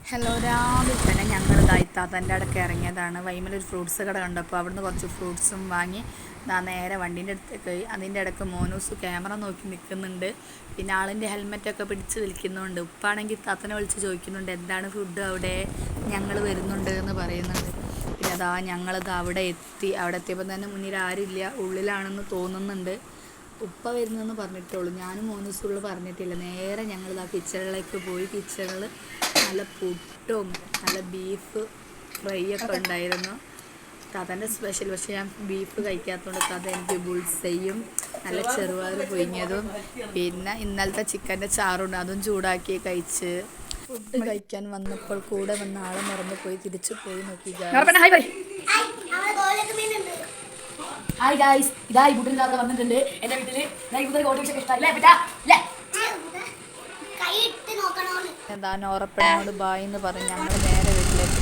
Hello, രാവിലെ തന്നെ ഞങ്ങൾ ഇത്താത്തൻ്റെ അടുക്ക് ഇറങ്ങിയതാണ്. വൈമലൊരു ഫ്രൂട്ട്സ് കട കണ്ടപ്പോൾ അവിടുന്ന് കുറച്ച് ഫ്രൂട്ട്സും വാങ്ങി നേരെ വണ്ടീൻ്റെ അടുത്തേക്ക്. അതിൻ്റെ ഇടയ്ക്ക് മോനൂസ് ക്യാമറ നോക്കി നിൽക്കുന്നുണ്ട്. പിന്നെ ആളിൻ്റെ ഹെൽമെറ്റൊക്കെ പിടിച്ച് വിളിക്കുന്നുണ്ട്. ഉപ്പാണെങ്കിൽ ഇത്താത്തനെ വിളിച്ച് ചോദിക്കുന്നുണ്ട് എന്താണ് ഫുഡ് അവിടെ, ഞങ്ങൾ വരുന്നുണ്ട് എന്ന് പറയുന്നുണ്ട്. പിന്നെ ഞങ്ങളിത് അവിടെ എത്തി. അവിടെ എത്തിയപ്പോൾ തന്നെ മുന്നിൽ ആരില്ല, ഉള്ളിലാണെന്ന് തോന്നുന്നുണ്ട്. ഉപ്പ വരുന്നതെന്ന് പറഞ്ഞിട്ടുള്ളൂ, ഞാനും മോനൂസുള്ളു പറഞ്ഞിട്ടില്ല. നേരെ ഞങ്ങളിതാ കിച്ചണിലേക്ക് പോയി. കിച്ചണിൽ നല്ല പുട്ടും നല്ല ബീഫ് ഫ്രൈ ഒക്കെ ഉണ്ടായിരുന്നു. താത്തൻ്റെ സ്പെഷ്യൽ. പക്ഷേ ഞാൻ ബീഫ് കഴിക്കാത്തതുകൊണ്ട് താത്ത എനിക്ക് ബുൾസയും നല്ല ചെറുപയർ പൊഴിഞ്ഞതും പിന്നെ ഇന്നലത്തെ ചിക്കൻ്റെ ചാറുണ്ട്, അതും ചൂടാക്കി കഴിച്ച്. ഫുഡ് കഴിക്കാൻ വന്നപ്പോൾ കൂടെ വന്ന ആളെ മറന്നു പോയി, തിരിച്ചു പോയി നോക്കി. ഹായ് ഗായ്സ്, ഇതായി ബുദ്ധൻ വന്നിട്ടുണ്ട് എൻ്റെ വീട്ടിൽ. ഓട്ടോറിക്ഷ ഇഷ്ടമല്ലേ പറ്റാ അല്ലേ? നോറപ്പനോട് ബായ് എന്ന് പറഞ്ഞ് ഞങ്ങൾ നേരെ വീട്ടിലേക്ക്